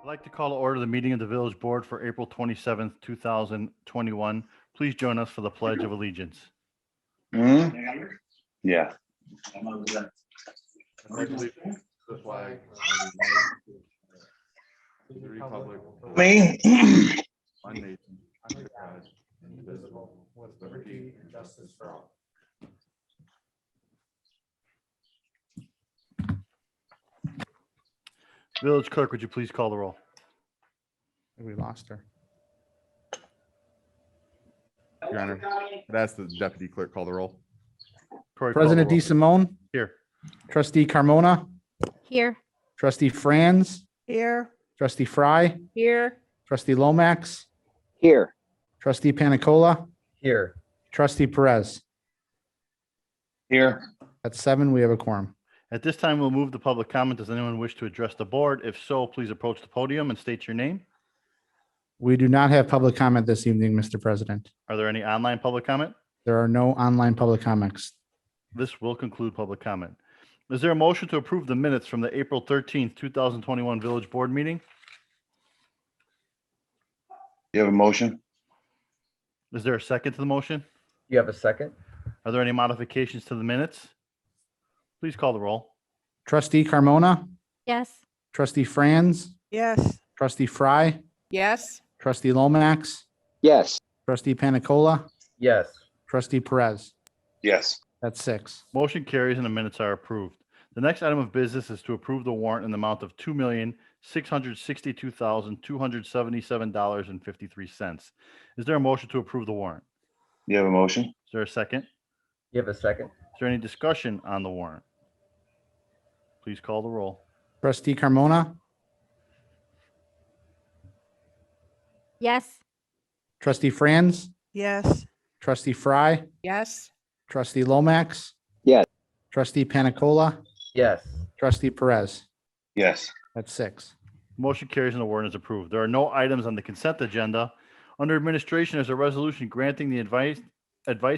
like to call to order the meeting of the village board for April 27th, 2021. Please join us for the Pledge of Allegiance. Hmm? Yeah. I pledge allegiance to the flag of the Republic of Me? one nation, under God, indivisible, with liberty and justice for all. Village clerk, would you please call the roll? We lost her. Your Honor, I'd ask the deputy clerk call the roll. Corey, call the President roll. DeSimone, Here. Trustee Carmona, Here. Trustee Franz, Here. Trustee Fry, Here. Trustee Lomax, Here. Trustee Panicola, Here. Trustee Perez. Here. At 7, we have a quorum. At this time, we'll move to public comment. Does anyone wish to address the board? If so, please approach the podium and state your name. We do not have public comment this evening, Mr. President. Are there any online public comment? There are no online public comments. This will conclude public comment. Is there a motion to approve the minutes from the April 13th, 2021 village board meeting? You have a motion? Is there a second to the motion? You have a second? Are there any modifications to the minutes? Please call the roll. Trustee Carmona, Yes. Trustee Franz, Yes. Trustee Fry, Yes. Trustee Lomax, Yes. Trustee Panicola, Yes. Trustee Perez. Yes. That's 6. Motion carries and the minutes are approved. The next item of business is to approve the warrant in the amount of $2,662,277.53. Is there a motion to approve the warrant? You have a motion? Is there a second? You have a second? Is there any discussion on the warrant? Please call the roll. Trustee Carmona, Yes. Trustee Franz, Yes. Trustee Fry, Yes. Trustee Lomax. Yes. Trustee Panicola, Yes. Trustee Perez. Yes. That's 6. Motion carries and the warrant is approved. There are no items on the consent agenda. Under administration, there's a resolution granting the advice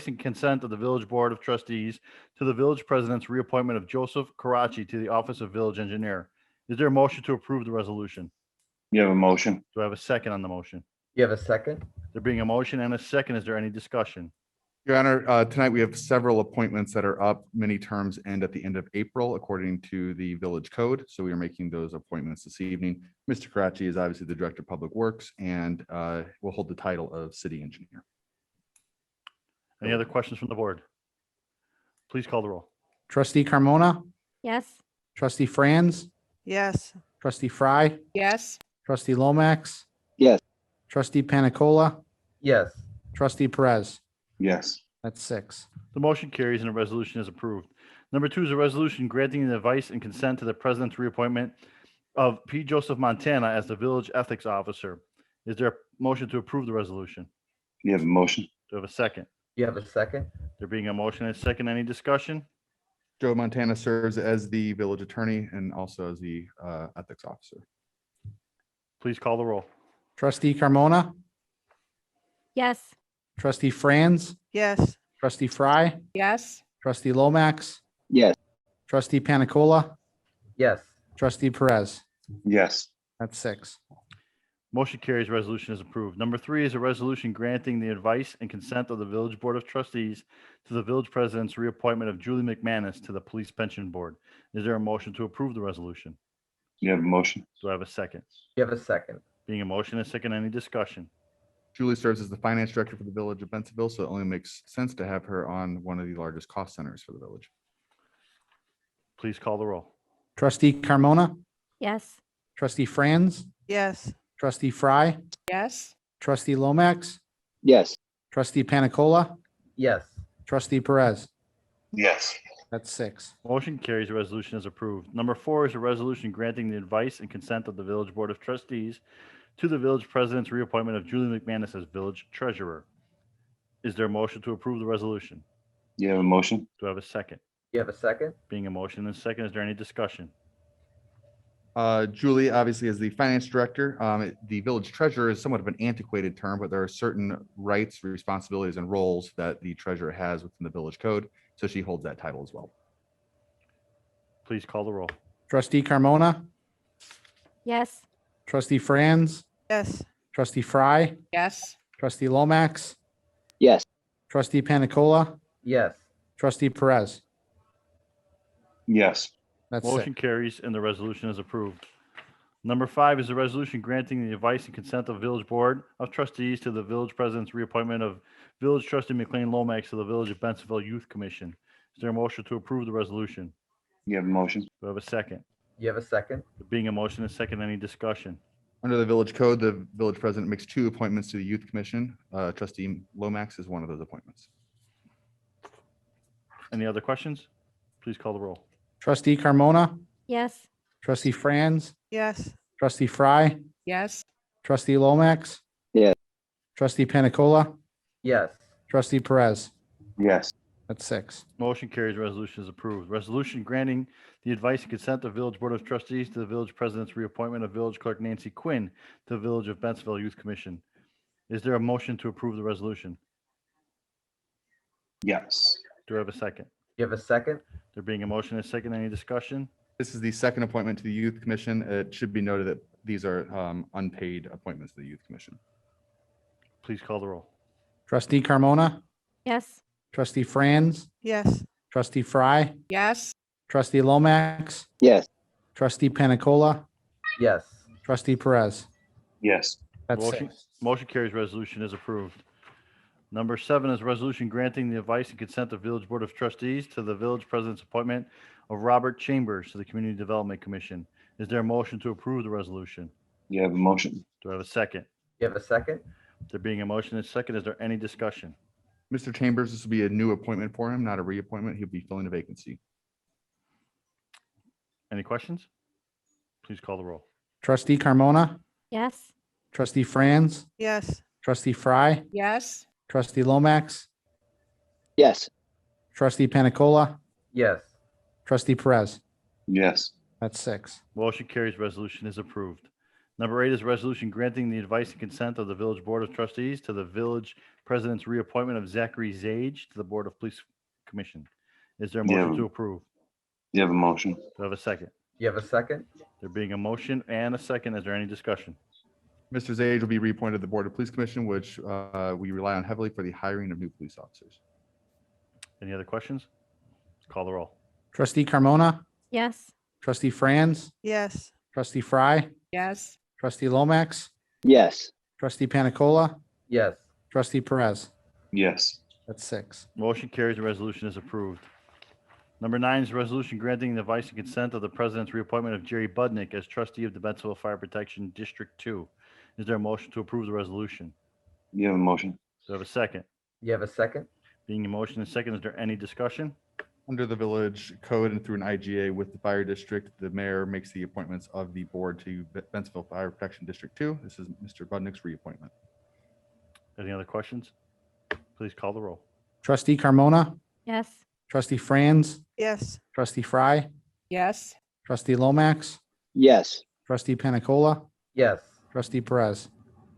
and consent of the Village Board of Trustees to the village president's reappointment of Joseph Karachi to the office of village engineer. Is there a motion to approve the resolution? You have a motion? Do I have a second on the motion? You have a second? There being a motion and a second, is there any discussion? Your Honor, tonight we have several appointments that are up. Many terms end at the end of April, according to the village code. So we are making those appointments this evening. Mr. Karachi is obviously the Director of Public Works and will hold the title of City Engineer. Any other questions from the board? Please call the roll. Trustee Carmona, Yes. Trustee Franz, Yes. Trustee Fry, Yes. Trustee Lomax. Yes. Trustee Panicola, Yes. Trustee Perez. Yes. That's 6. The motion carries and the resolution is approved. Number 2 is a resolution granting the advice and consent to the president's reappointment of P. Joseph Montana as the village ethics officer. Is there a motion to approve the resolution? You have a motion? Do I have a second? You have a second? There being a motion and a second, any discussion? Joe Montana serves as the village attorney and also as the ethics officer. Please call the roll. Trustee Carmona, Yes. Trustee Franz, Yes. Trustee Fry, Yes. Trustee Lomax, Yes. Trustee Panicola, Yes. Trustee Perez. Yes. That's 6. Motion carries, resolution is approved. Number 3 is a resolution granting the advice and consent of the village board of trustees to the village president's reappointment of Julie McManus to the police pension board. Is there a motion to approve the resolution? You have a motion? Do I have a second? You have a second? Being a motion and a second, any discussion? Julie serves as the finance director for the village of Bensville, so it only makes sense to have her on one of the largest cost centers for the village. Please call the roll. Trustee Carmona, Yes. Trustee Franz, Yes. Trustee Fry, Yes. Trustee Lomax, Yes. Trustee Panicola, Yes. Trustee Perez. Yes. That's 6. Motion carries, the resolution is approved. Number 4 is a resolution granting the advice and consent of the village board of trustees to the village president's reappointment of Julie McManus as village treasurer. Is there a motion to approve the resolution? You have a motion? Do I have a second? You have a second? Being a motion and a second, is there any discussion? Julie, obviously, as the finance director, the village treasurer is somewhat of an antiquated term, but there are certain rights, responsibilities, and roles that the treasurer has within the village code. So she holds that title as well. Please call the roll. Trustee Carmona, Yes. Trustee Franz, Yes. trustee Fry, Yes. trustee Lomax, Yes. trustee Panicola, Yes. trustee Perez. Yes. That's Motion six. carries and the resolution is approved. Number 5 is a resolution granting the advice and consent of Village Board of Trustees to the Village President's reappointment of Village Trustee McLean Lomax to the Village of Bensville Youth Commission. Is there a motion to approve the resolution? You have a motion? Do I have a second? You have a second? There being a motion and second, any discussion? Under the village code, the village president makes 2 appointments to the youth commission. Trustee Lomax is one of those appointments. Any other questions? Please call the roll. Trustee Carmona, Yes. trustee Franz, Yes. trustee Fry, Yes. trustee Lomax. Yes. Trustee Panicola, Yes. trustee Perez. Yes. That's six. Motion carries, resolution is approved. Resolution granting the advice and consent of Village Board of Trustees to the Village President's reappointment of Village Clerk Nancy Quinn to the Village of Bensville Youth Commission. Is there a motion to approve the resolution? Yes. Do I have a second? You have a second? There being a motion and a second, any discussion? This is the second appointment to the youth commission. It should be noted that these are unpaid appointments to the youth commission. Please call the roll. Trustee Carmona, Yes. trustee Franz, Yes. trustee Fry, Yes. trustee Lomax, Yes. trustee Panicola, Yes. trustee Perez. Yes. That's Motion, six. motion carries, resolution is approved. Number 7 is a resolution granting the advice and consent of Village Board of Trustees to the Village President's appointment of Robert Chambers to the Community Development Commission. Is there a motion to approve the resolution? You have a motion? Do I have a second? You have a second? There being a motion and a second, is there any discussion? Mr. Chambers, this will be a new appointment for him, not a reappointment. He'll be filling a vacancy. Any questions? Please call the roll. Trustee Carmona, Yes. trustee Franz, Yes. trustee Fry, Yes. trustee Lomax, Yes. trustee Panicola, Yes. trustee Perez. Yes. That's six. Motion carries, resolution is approved. Number 8 is a resolution granting the advice and consent of the Village Board of Trustees to the Village President's reappointment of Zachary Zage to the Board of Police Commission. Is there a motion Yeah. to approve? You have a motion? Do I have a second? You have a second? There being a motion and a second, is there any discussion? Mr. Zage will be reappointed to the Board of Police Commission, which we rely on heavily for the hiring of new police officers. Any other questions? Call the roll. Trustee Carmona, Yes. trustee Franz, Yes. trustee Fry, Yes. trustee Lomax, Yes. trustee Panicola, Yes. trustee Perez. Yes. That's six. Motion carries, the resolution is approved. Number 9 is a resolution granting the advice and consent of the President's reappointment of Jerry Budnick as trustee of the Bensville Fire Protection District 2. Is there a motion to approve the resolution? You have a motion? Do I have a second? You have a second? Being a motion and second, is there any discussion? Under the village code and through an IGA with the fire district, the mayor makes the appointments of the board to Bensville Fire Protection District 2. This is Mr. Budnick's reappointment. Any other questions? Please call the roll. Trustee Carmona, Yes. trustee Franz, Yes. trustee Fry, Yes. trustee Lomax, Yes. trustee Panicola, Yes. trustee Perez.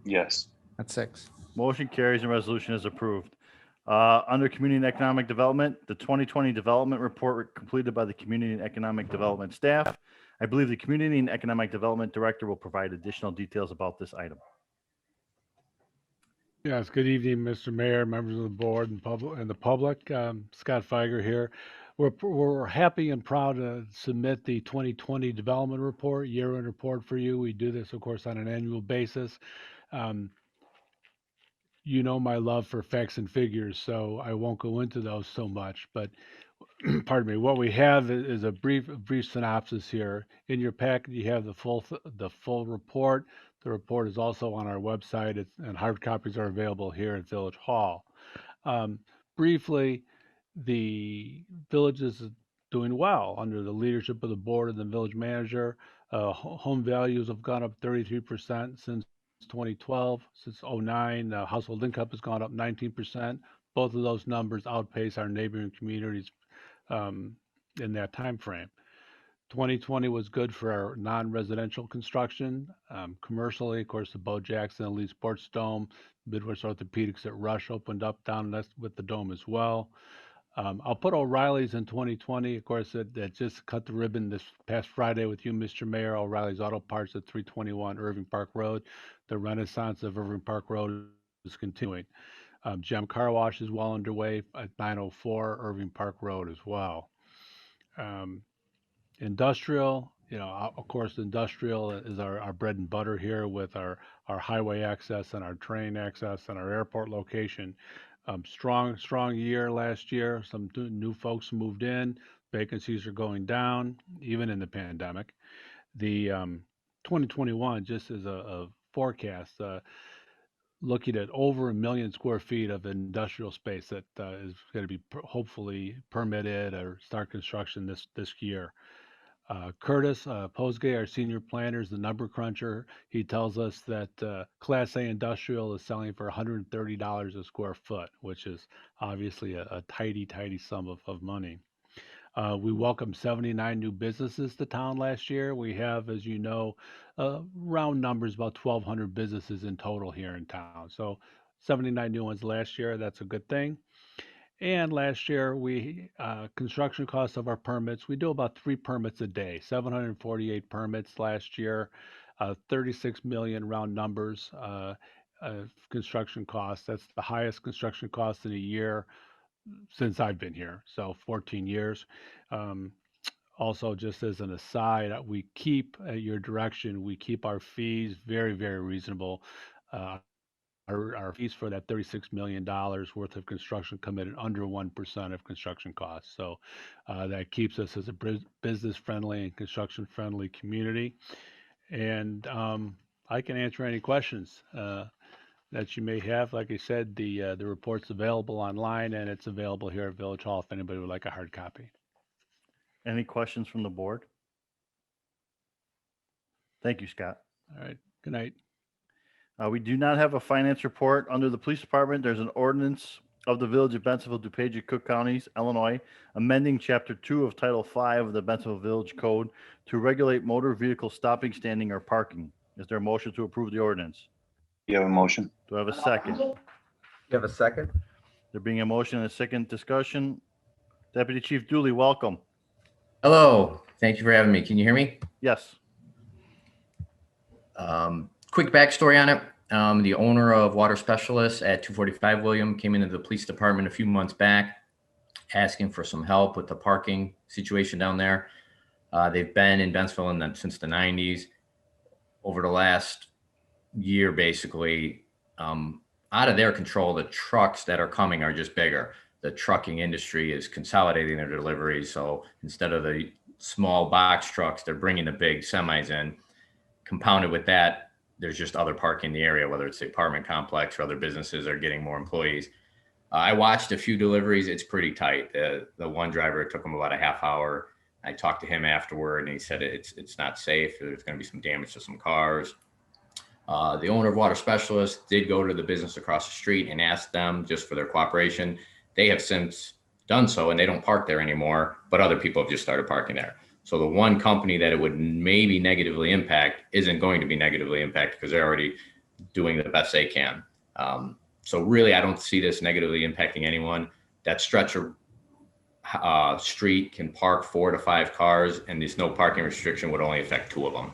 Yes. That's six. Motion carries and resolution is approved. Under Community and Economic Development, the 2020 Development Report completed by the Community and Economic Development staff. I believe the Community and Economic Development Director will provide additional details about this item. Yes, good evening, Mr. Mayor, members of the board and the public. Scott Feiger here. We're happy and proud to submit the 2020 Development Report, year-end report for you. We do this, of course, on an annual basis. You know my love for facts and figures, so I won't go into those so much. But pardon me, what we have is a brief synopsis here. In your packet, you have the full report. The report is also on our website, and hard copies are available here at Village Hall. Briefly, the village is doing well under the leadership of the board and the village manager. Home values have gone up 33% since 2012. Since 2009, household income has gone up 19%. Both of those numbers outpace our neighboring communities in that time frame. 2020 was good for our non-residential construction. Commercially, of course, the Bo Jackson Elite Sports Dome, Midwest Orthopedics at Rush opened up down with the dome as well. I'll put O'Reilly's in 2020. Of course, that just cut the ribbon this past Friday with you, Mr. Mayor. O'Reilly's Auto Parts at 321 Irving Park Road. The renaissance of Irving Park Road is continuing. Gem Car Wash is well underway at 904 Irving Park Road as well. Industrial, of course, industrial is our bread and butter here with our highway access and our train access and our airport location. Strong year last year. Some new folks moved in. Vacancies are going down, even in the pandemic. The 2021, just as a forecast, looking at over 1 million square feet of industrial space that is going to be hopefully permitted or start construction this year. Curtis Posgay, our senior planner, is the number cruncher. He tells us that Class A industrial is selling for $130 a square foot, which is obviously a tidy sum of money. We welcomed 79 new businesses to town last year. We have, as you know, round numbers, about 1,200 businesses in total here in town. So 79 new ones last year. That's a good thing. And last year, we construction costs of our permits, we do about 3 permits a day, 748 permits last year, 36 million round numbers construction costs. That's the highest construction cost in a year since I've been here, so 14 years. Also, just as an aside, we keep, at your direction, we keep our fees very, very reasonable. Our fees for that $36 million worth of construction come in at under 1% of construction costs. So that keeps us as a business-friendly and construction-friendly community. And I can answer any questions that you may have. Like I said, the report's available online, and it's available here at Village Hall if anybody would like a hard copy. Any questions from the board? Thank you, Scott. All right. Good night. We do not have a finance report. Under the police department, there's an ordinance of the Village of Bensville, DuPage, and Cook Counties, Illinois, amending Chapter 2 of Title 5 of the Bensville Village Code to regulate motor vehicle stopping, standing, or parking. Is there a motion to approve the ordinance? You have a motion? Do I have a second? You have a second? There being a motion and a second discussion. Deputy Chief Dooley, welcome. Hello, thank you for having me. Can you hear me? Yes. Quick backstory on it. The owner of Water Specialists at 245 William came into the police department a few months back asking for some help with the parking situation down there. They've been in Bensville since the 90s. Over the last year, basically, out of their control, the trucks that are coming are just bigger. The trucking industry is consolidating their deliveries. So instead of the small box trucks, they're bringing the big semis in. Compounded with that, there's just other parking in the area, whether it's the apartment complex or other businesses are getting more employees. I watched a few deliveries. It's pretty tight. The one driver, it took him about a half hour. I talked to him afterward and he said it's not safe. There's going to be some damage to some cars. The owner of Water Specialists did go to the business across the street and ask them just for their cooperation. They have since done so and they don't park there anymore, but other people have just started parking there. So the one company that it would maybe negatively impact isn't going to be negatively impacted because they're already doing the best they can. So really, I don't see this negatively impacting anyone. That stretch of street can park 4 to 5 cars, and this no parking restriction would only affect 2 of them.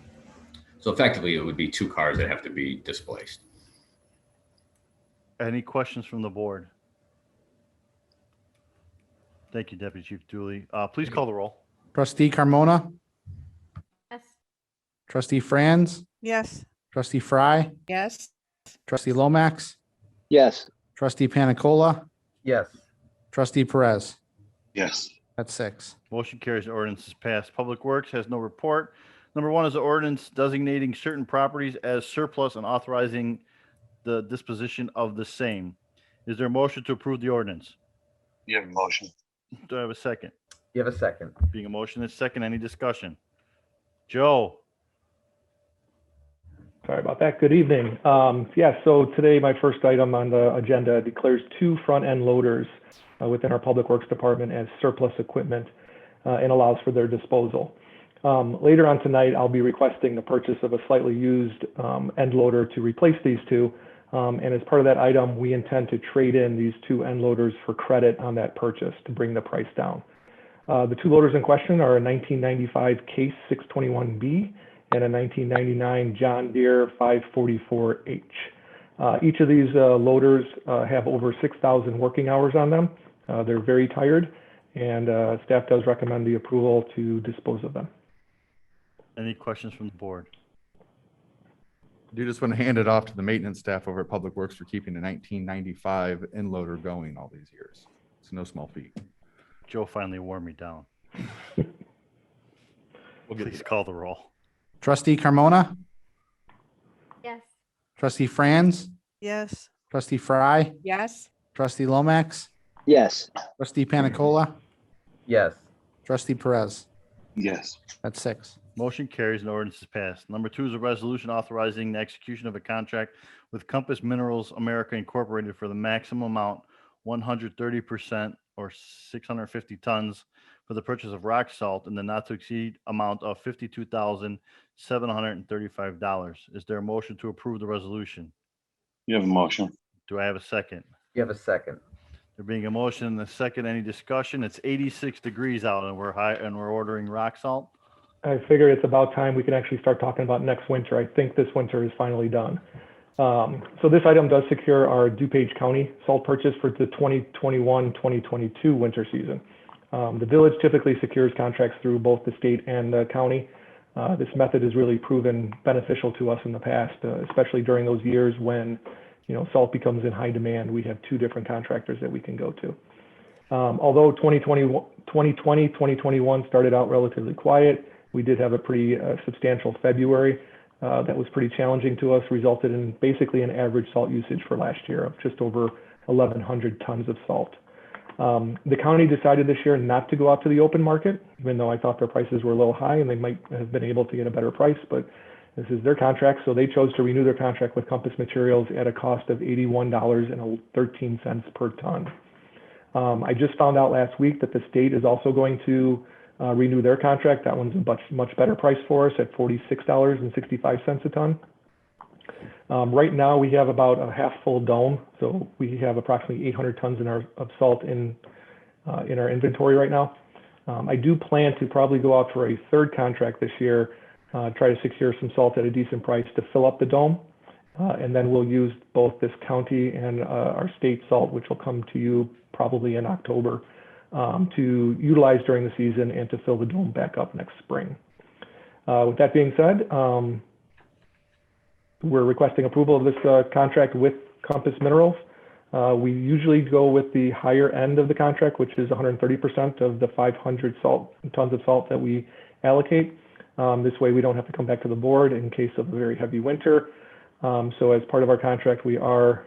So effectively, it would be 2 cars that have to be displaced. Any questions from the board? Thank you, Deputy Chief Dooley. Please call the roll. Trustee Carmona, Yes. trustee Franz, Yes. trustee Fry, Yes. trustee Lomax, Yes. trustee Panicola, Yes. trustee Perez. Yes. That's 6. Motion carries. The ordinance is passed. Public Works has no report. Number 1 is the ordinance designating certain properties as surplus and authorizing the disposition of the same. Is there a motion to approve the ordinance? You have a motion? Do I have a second? You have a second? Being a motion and second, any discussion? Joe? Sorry about that. Good evening. So today my first item on the agenda declares 2 front-end loaders within our Public Works Department as surplus equipment and allows for their disposal. Later on tonight, I'll be requesting the purchase of a slightly used end loader to replace these 2. And as part of that item, we intend to trade in these 2 end loaders for credit on that purchase to bring the price down. The 2 loaders in question are a 1995 Case 621B and a 1999 John Deere 544H. Each of these loaders have over 6,000 working hours on them. They're very tired, and staff does recommend the approval to dispose of them. Any questions from the board? I do just want to hand it off to the maintenance staff over at Public Works for keeping the 1995 end loader going all these years. It's no small feat. Joe finally wore me down. We'll get Please call the roll. Trustee Carmona, Yes. trustee Franz, Yes. trustee Fry, Yes. trustee Lomax, Yes. trustee Panicola, Yes. trustee Perez. Yes. That's 6. Motion carries and ordinance is passed. Number 2 is a resolution authorizing the execution of a contract with Compass Minerals America Incorporated for the maximum amount 130% or 650 tons for the purchase of rock salt in the not to exceed amount of $52,735. Is there a motion to approve the resolution? You have a motion? Do I have a second? You have a second. There being a motion and a second, any discussion? It's 86 degrees out and we're ordering rock salt. I figure it's about time we can actually start talking about next winter. I think this winter is finally done. So this item does secure our DuPage County salt purchase for the 2021-2022 winter season. The village typically secures contracts through both the state and the county. This method has really proven beneficial to us in the past, especially during those years when salt becomes in high demand. We have 2 different contractors that we can go to. Although 2020-2021 started out relatively quiet, we did have a pretty substantial February that was pretty challenging to us, resulted in basically an average salt usage for last year of just over 1,100 tons of salt. The county decided this year not to go out to the open market, even though I thought their prices were a little high and they might have been able to get a better price, but this is their contract, so they chose to renew their contract with Compass Materials at a cost of $81.13 per ton. I just found out last week that the state is also going to renew their contract. That one's a much better price for us at $46.65 a ton. Right now we have about a half full dome, so we have approximately 800 tons of salt in our inventory right now. I do plan to probably go out for a 3rd contract this year, try to secure some salt at a decent price to fill up the dome, and then we'll use both this county and our state salt, which will come to you probably in October, to utilize during the season and to fill the dome back up next spring. With that being said, we're requesting approval of this contract with Compass Minerals. We usually go with the higher end of the contract, which is 130% of the 500 tons of salt that we allocate. This way we don't have to come back to the board in case of a very heavy winter. So as part of our contract, we are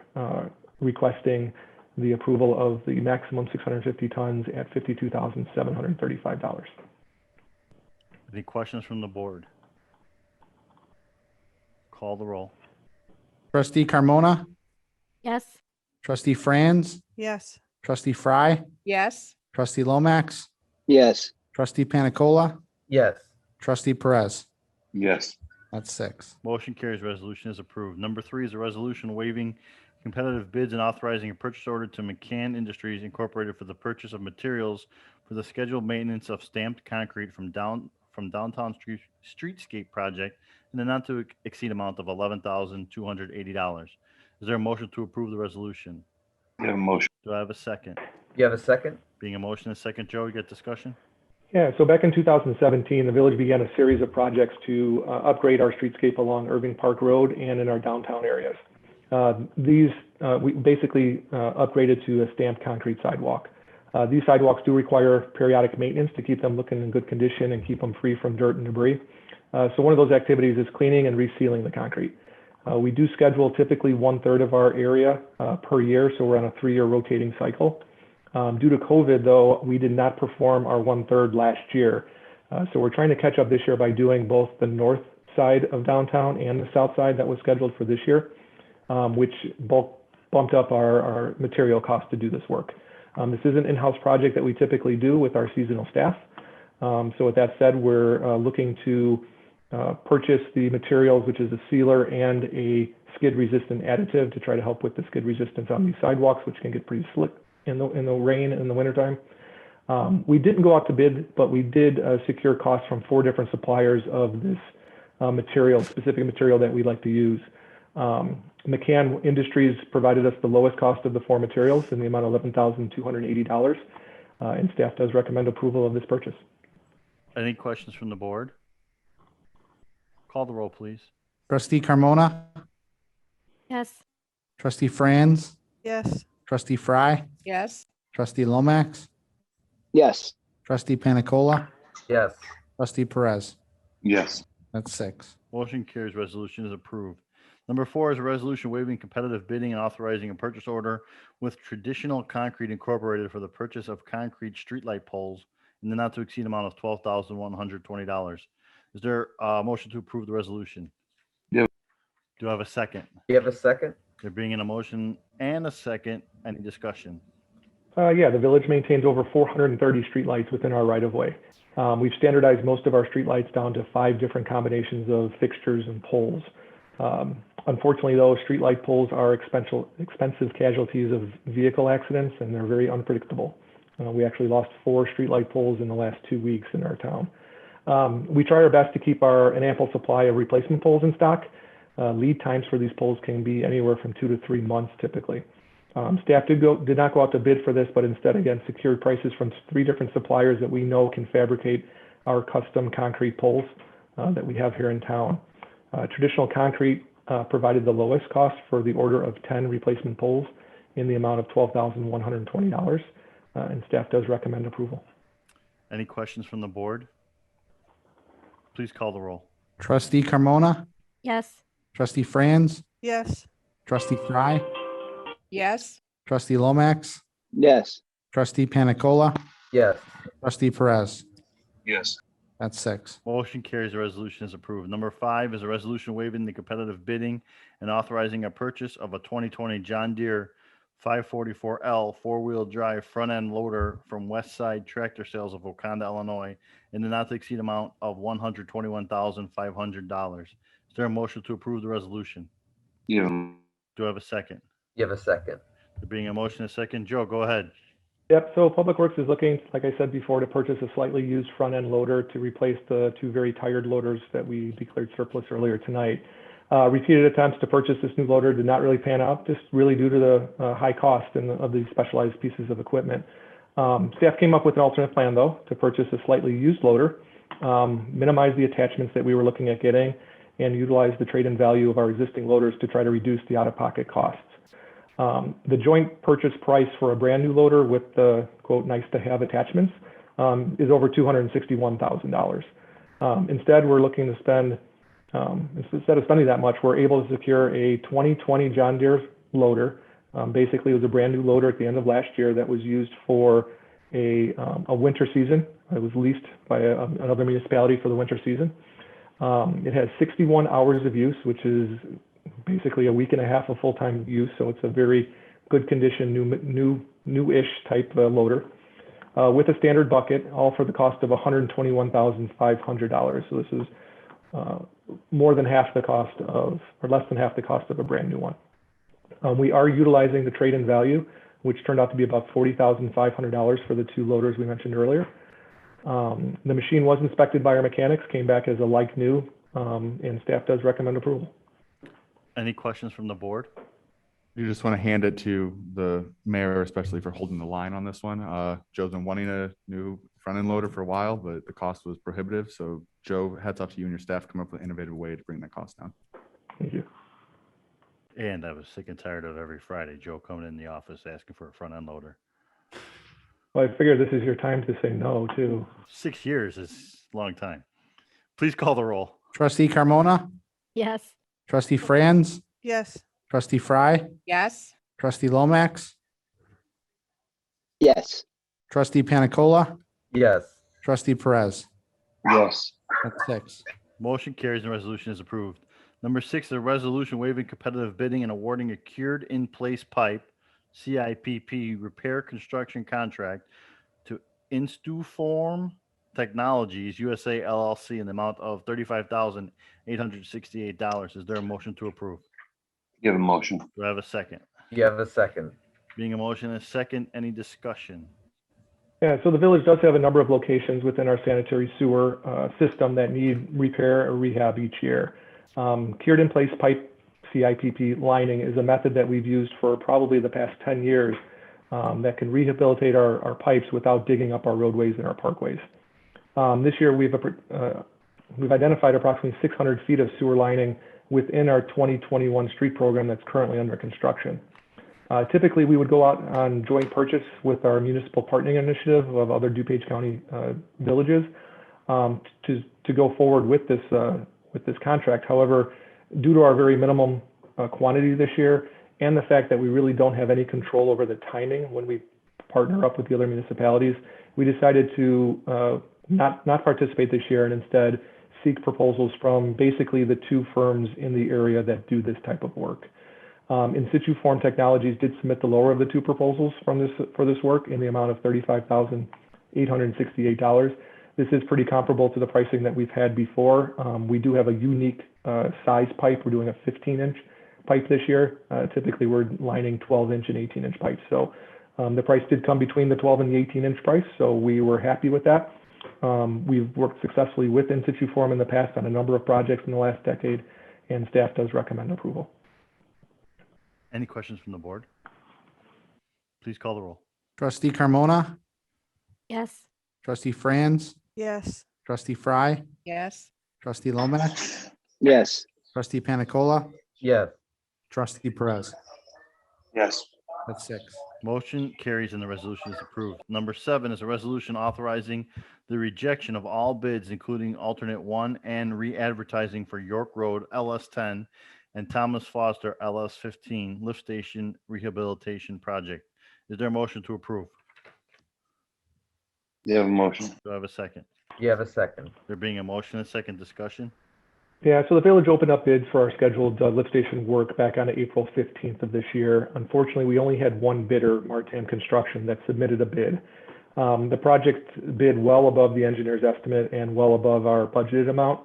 requesting the approval of the maximum 650 tons at $52,735. Any questions from the board? Call the roll. Trustee Carmona, Yes. trustee Franz, Yes. trustee Fry, Yes. trustee Lomax, Yes. trustee Panicola, Yes. trustee Perez. Yes. That's 6. Motion carries. Resolution is approved. Number 3 is a resolution waiving competitive bids and authorizing a purchase order to McCann Industries Incorporated for the purchase of materials for the scheduled maintenance of stamped concrete from downtown streetscape project in the not to exceed amount of $11,280. Is there a motion to approve the resolution? You have a motion? Do I have a second? You have a second? Being a motion and a second, Joe, you get discussion? Yeah, so back in 2017, the village began a series of projects to upgrade our streetscape along Irving Park Road and in our downtown areas. We basically upgraded to a stamped concrete sidewalk. These sidewalks do require periodic maintenance to keep them looking in good condition and keep them free from dirt and debris. So one of those activities is cleaning and resealing the concrete. We do schedule typically 1/3 of our area per year, so we're on a 3-year rotating cycle. Due to COVID, though, we did not perform our 1/3 last year. So we're trying to catch up this year by doing both the north side of downtown and the south side that was scheduled for this year, which both bumped up our material cost to do this work. This is an in-house project that we typically do with our seasonal staff. So with that said, we're looking to purchase the materials, which is a sealer and a skid-resistant additive to try to help with the skid resistance on these sidewalks, which can get pretty slick in the rain in the wintertime. We didn't go out to bid, but we did secure costs from 4 different suppliers of this specific material that we like to use. McCann Industries provided us the lowest cost of the 4 materials in the amount of $11,280, and staff does recommend approval of this purchase. Any questions from the board? Call the roll, please. Trustee Carmona, Yes. trustee Franz, Yes. trustee Fry, Yes. trustee Lomax, Yes. trustee Panicola, Yes. trustee Perez. Yes. That's 6. Motion carries. Resolution is approved. Number 4 is a resolution waiving competitive bidding and authorizing a purchase order with Traditional Concrete Incorporated for the purchase of concrete streetlight poles in the not to exceed amount of $12,120. Is there a motion to approve the resolution? Yep. Do I have a second? You have a second? There being a motion and a second, any discussion? Yeah, the village maintains over 430 streetlights within our right-of-way. We've standardized most of our streetlights down to 5 different combinations of fixtures and poles. Unfortunately, though, streetlight poles are expensive casualties of vehicle accidents, and they're very unpredictable. We actually lost 4 streetlight poles in the last 2 weeks in our town. We try our best to keep an ample supply of replacement poles in stock. Lead times for these poles can be anywhere from 2 to 3 months typically. Staff did not go out to bid for this, but instead, again, secured prices from 3 different suppliers that we know can fabricate our custom concrete poles that we have here in town. Traditional Concrete provided the lowest cost for the order of 10 replacement poles in the amount of $12,120, and staff does recommend approval. Any questions from the board? Please call the roll. Trustee Carmona, Yes. trustee Franz, Yes. trustee Fry, Yes. trustee Lomax, Yes. trustee Panicola, Yes. trustee Perez. Yes. That's 6. Motion carries. The resolution is approved. Number 5 is a resolution waiving the competitive bidding and authorizing a purchase of a 2020 John Deere 544L 4-wheel drive front-end loader from West Side Tractor Sales of Wakanda, Illinois, in the not to exceed amount of $121,500. Is there a motion to approve the resolution? You have, Do I have a second? You have a second? There being a motion and a second, Joe, go ahead. Yep, so Public Works is looking, like I said before, to purchase a slightly used front-end loader to replace the 2 very tired loaders that we declared surplus earlier tonight. Repeated attempts to purchase this new loader did not really pan out, just really due to the high cost of these specialized pieces of equipment. Staff came up with an alternate plan, though, to purchase a slightly used loader, minimize the attachments that we were looking at getting, and utilize the trade-in value of our existing loaders to try to reduce the out-of-pocket costs. The joint purchase price for a brand new loader with the quote nice to have attachments is over $261,000. Instead, we're looking to spend, instead of spending that much, we're able to secure a 2020 John Deere loader. Basically, it was a brand new loader at the end of last year that was used for a winter season. It was leased by another municipality for the winter season. It has 61 hours of use, which is basically a week and a half of full-time use, so it's a very good condition, new-ish type loader with a standard bucket, all for the cost of $121,500. So this is more than half the cost of, or less than half the cost of a brand new one. We are utilizing the trade-in value, which turned out to be about $40,500 for the 2 loaders we mentioned earlier. The machine was inspected by our mechanics, came back as a like new, and staff does recommend approval. Any questions from the board? You just want to hand it to the mayor, especially for holding the line on this one. Joe's been wanting a new front end loader for a while, but the cost was prohibitive. So Joe, hats off to you and your staff, come up with an innovative way to bring that cost down. Thank you. And I was sick and tired of every Friday, Joe coming in the office asking for a front end loader. Well, I figure this is your time to say no, too. 6 years is a long time. Please call the roll. Trustee Carmona, Yes. trustee Franz, Yes. trustee Fry, Yes. trustee Lomax, Yes. trustee Panicola, Yes. trustee Perez. yes. That's 6. Motion carries and resolution is approved. Number 6 is a resolution waiving competitive bidding and awarding a cured in place pipe CIPP repair construction contract to Instuform Technologies USA LLC in the amount of $35,868. Is there a motion to approve? Give a motion. Do I have a second? You have a second. Being a motion and a second, any discussion? Yeah, so the village does have a number of locations within our sanitary sewer system that need repair or rehab each year. Cured in place pipe CIPP lining is a method that we've used for probably the past 10 years that can rehabilitate our pipes without digging up our roadways and our parkways. This year we've identified approximately 600 feet of sewer lining within our 2021 street program that's currently under construction. Typically, we would go out on joint purchase with our municipal partnering initiative of other DuPage County villages to go forward with this contract. However, due to our very minimum quantity this year and the fact that we really don't have any control over the timing when we partner up with the other municipalities, we decided to not participate this year and instead seek proposals from basically the two firms in the area that do this type of work. In situ form technologies did submit the lower of the two proposals for this work in the amount of $35,868. This is pretty comparable to the pricing that we've had before. We do have a unique size pipe. We're doing a 15-inch pipe this year. Typically, we're lining 12-inch and 18-inch pipes. So the price did come between the 12 and the 18-inch price, so we were happy with that. We've worked successfully with in situ form in the past on a number of projects in the last decade, and staff does recommend approval. Any questions from the board? Please call the roll. Trustee Carmona, Yes. trustee Franz, Yes. trustee Fry, Yes. trustee Lomax, Yes. trustee Panicola, Yes. trustee Perez. Yes. That's 6. Motion carries and the resolution is approved. Number 7 is a resolution authorizing the rejection of all bids, including alternate 1 and re-advertising for York Road LS10 and Thomas Foster LS15 lift station rehabilitation project. Is there a motion to approve? You have a motion. Do I have a second? You have a second. There being a motion and second discussion? Yeah, so the village opened up bids for our scheduled lift station work back on April 15th of this year. Unfortunately, we only had one bidder, Martam Construction, that submitted a bid. The project bid well above the engineer's estimate and well above our budgeted amount.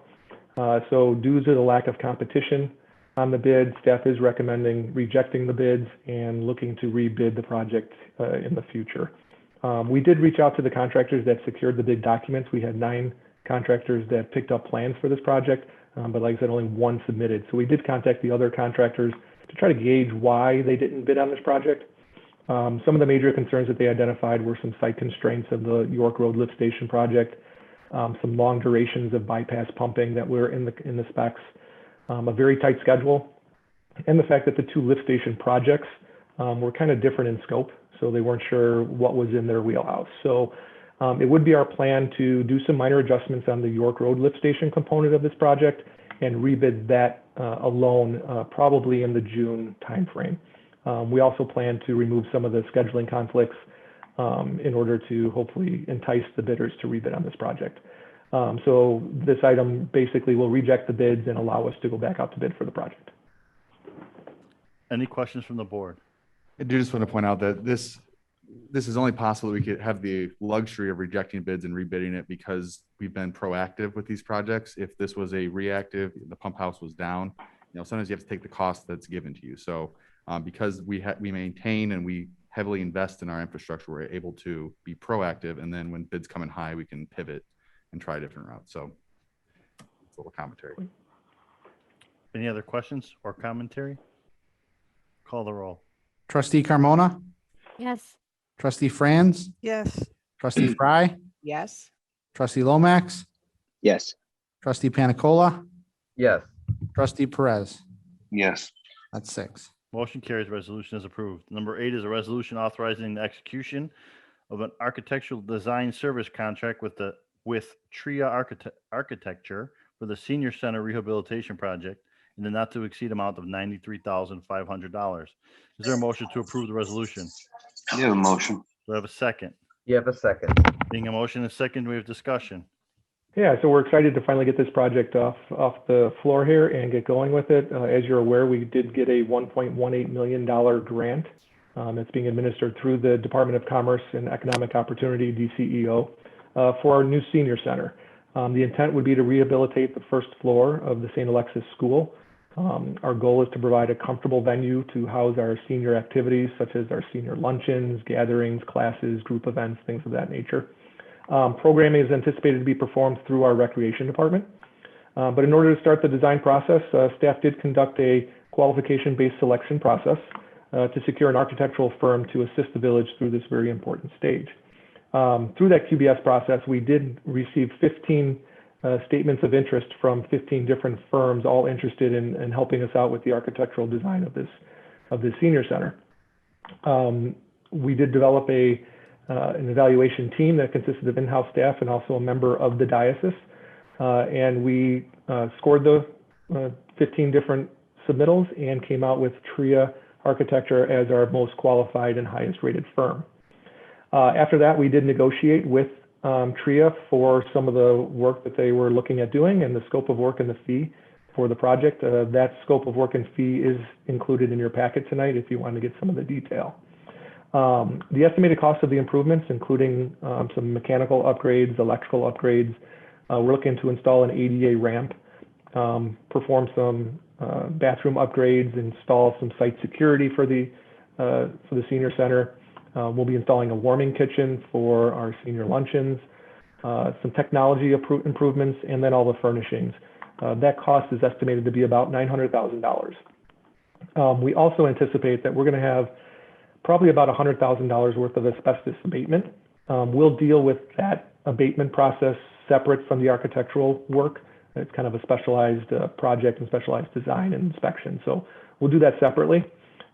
So due to the lack of competition on the bid, staff is recommending rejecting the bids and looking to rebid the project in the future. We did reach out to the contractors that secured the bid documents. We had 9 contractors that picked up plans for this project, but like I said, only 1 submitted. So we did contact the other contractors to try to gauge why they didn't bid on this project. Some of the major concerns that they identified were some site constraints of the York Road lift station project, some long durations of bypass pumping that were in the specs, a very tight schedule, and the fact that the 2 lift station projects were kind of different in scope, so they weren't sure what was in their wheelhouse. So it would be our plan to do some minor adjustments on the York Road lift station component of this project and rebid that alone probably in the June timeframe. We also plan to remove some of the scheduling conflicts in order to hopefully entice the bidders to rebid on this project. So this item basically will reject the bids and allow us to go back out to bid for the project. Any questions from the board? I do just want to point out that this is only possible that we could have the luxury of rejecting bids and rebidding it because we've been proactive with these projects. If this was a reactive, the pump house was down, sometimes you have to take the cost that's given to you. So because we maintain and we heavily invest in our infrastructure, we're able to be proactive. And then when bids come in high, we can pivot and try a different route. So it's a little commentary. Any other questions or commentary? Call the roll. Trustee Carmona, Yes. trustee Franz, Yes. trustee Fry, Yes. trustee Lomax, Yes. trustee Panicola, Yes. trustee Perez. Yes. That's 6. Motion carries. Resolution is approved. Number 8 is a resolution authorizing the execution of an architectural design service contract with Tria Architecture for the Senior Center Rehabilitation Project in the not to exceed amount of $93,500. Is there a motion to approve the resolution? You have a motion. Do I have a second? You have a second. Being a motion and second, we have discussion. Yeah, so we're excited to finally get this project off the floor here and get going with it. As you're aware, we did get a $1.18 million grant. It's being administered through the Department of Commerce and Economic Opportunity, DCEO. for our new senior center. The intent would be to rehabilitate the first floor of the St. Alexis School. Our goal is to provide a comfortable venue to house our senior activities, such as our senior luncheons, gatherings, classes, group events, things of that nature. Programming is anticipated to be performed through our recreation department. But in order to start the design process, staff did conduct a qualification-based selection process to secure an architectural firm to assist the village through this very important stage. Through that QBS process, we did receive 15 statements of interest from 15 different firms, all interested in helping us out with the architectural design of this senior center. We did develop an evaluation team that consisted of in-house staff and also a member of the diocese. And we scored the 15 different submittals and came out with TRIA Architecture as our most qualified and highest rated firm. After that, we did negotiate with TRIA for some of the work that they were looking at doing and the scope of work and the fee for the project. That scope of work and fee is included in your packet tonight if you want to get some of the detail. The estimated cost of the improvements, including some mechanical upgrades, electrical upgrades, we're looking to install an ADA ramp, perform some bathroom upgrades, install some site security for the senior center. We'll be installing a warming kitchen for our senior luncheons, some technology improvements, and then all the furnishings. That cost is estimated to be about $900,000. We also anticipate that we're going to have probably about $100,000 worth of asbestos abatement. We'll deal with that abatement process separate from the architectural work. It's kind of a specialized project and specialized design and inspection. So we'll do that separately.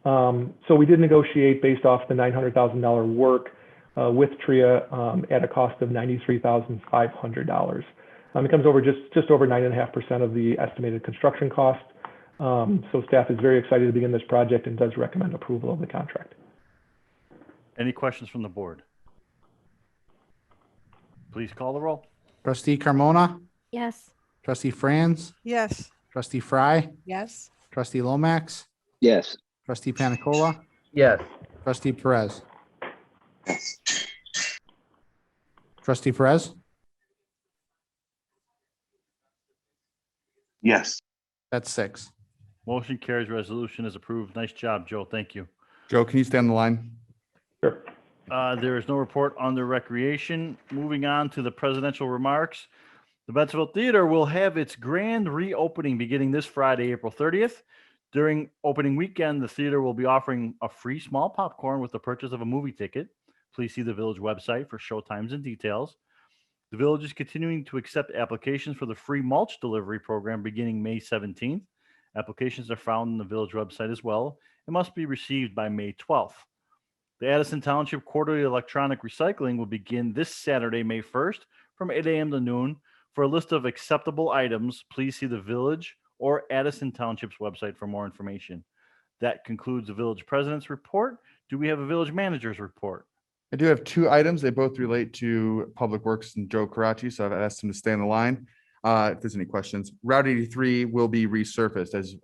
So we did negotiate based off the $900,000 work with TRIA at a cost of $93,500. It comes over just over 9.5% of the estimated construction cost. So staff is very excited to begin this project and does recommend approval of the contract. Any questions from the board? Please call the roll. Trustee Carmona, Yes. trustee Franz, Yes. trustee Fry, Yes. trustee Lomax, Yes. trustee Panicola, Yes. trustee Perez. Yes. Trustee Perez, Yes. that's 6. Motion carries. Resolution is approved. Nice job, Joe. Thank you. Joe, can you stay on the line? Sure. There is no report on the recreation. Moving on to the presidential remarks. The Bensville Theater will have its grand reopening beginning this Friday, April 30th. During opening weekend, the theater will be offering a free small popcorn with the purchase of a movie ticket. Please see the village website for showtimes and details. The village is continuing to accept applications for the free mulch delivery program beginning May 17th. Applications are found on the village website as well and must be received by May 12th. The Addison Township Quarterly Electronic Recycling will begin this Saturday, May 1st from 8 a.m. to noon. For a list of acceptable items, please see the village or Addison Township's website for more information. That concludes the village president's report. Do we have a village manager's report? I do have 2 items. They both relate to Public Works and Joe Karachi, so I've asked him to stay on the line. If there's any questions, Route 83 will be resurfaced as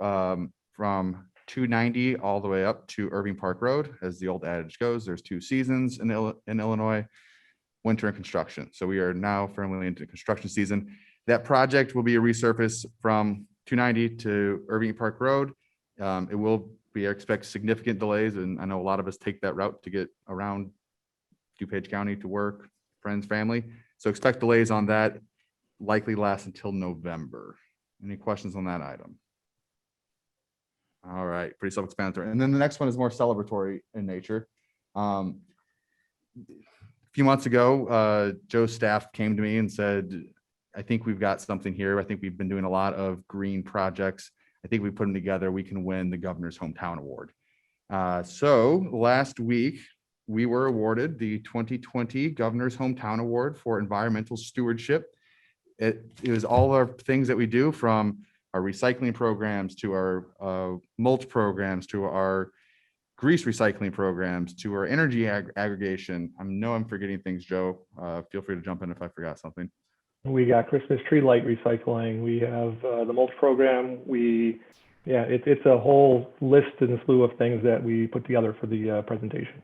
from 290 all the way up to Irving Park Road. As the old adage goes, there's 2 seasons in Illinois, winter and construction. So we are now firmly into construction season. That project will be a resurface from 290 to Irving Park Road. We expect significant delays, and I know a lot of us take that route to get around DuPage County to work, friends, family. So expect delays on that, likely last until November. Any questions on that item? All right, pretty self-explanatory. And then the next one is more celebratory in nature. A few months ago, Joe's staff came to me and said, I think we've got something here. I think we've been doing a lot of green projects. I think we put them together. We can win the Governor's Hometown Award. So last week, we were awarded the 2020 Governor's Hometown Award for environmental stewardship. It was all our things that we do, from our recycling programs to our mulch programs to our grease recycling programs to our energy aggregation. I know I'm forgetting things, Joe. Feel free to jump in if I forgot something. We got Christmas tree light recycling. We have the mulch program. It's a whole list and a slew of things that we put together for the presentation.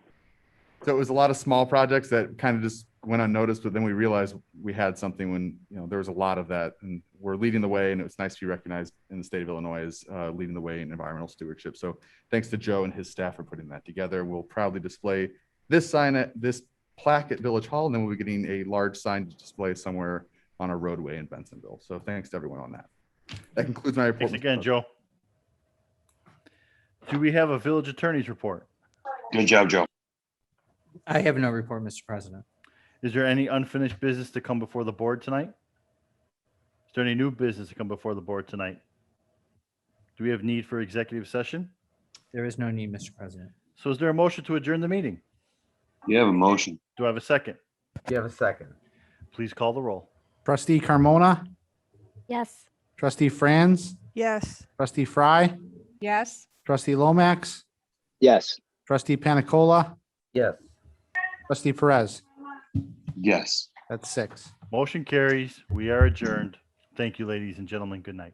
So it was a lot of small projects that kind of just went unnoticed, but then we realized we had something when, there was a lot of that, and we're leading the way, and it was nice to be recognized in the state of Illinois as leading the way in environmental stewardship. So thanks to Joe and his staff for putting that together. We'll proudly display this plaque at Village Hall, and then we'll be getting a large sign to display somewhere on a roadway in Bensonville. So thanks to everyone on that. That concludes my report. Thanks again, Joe. Do we have a village attorney's report? Good job, Joe. I have no report, Mr. President. Is there any unfinished business to come before the board tonight? Is there any new business to come before the board tonight? Do we have need for executive session? There is no need, Mr. President. So is there a motion to adjourn the meeting? You have a motion. Do I have a second? You have a second? Please call the roll. Trustee Carmona, Yes. trustee Franz, Yes. trustee Fry, Yes. trustee Lomax, Yes. trustee Panicola, Yes. trustee Perez. Yes. That's 6. Motion carries. We are adjourned. Thank you, ladies and gentlemen. Good night.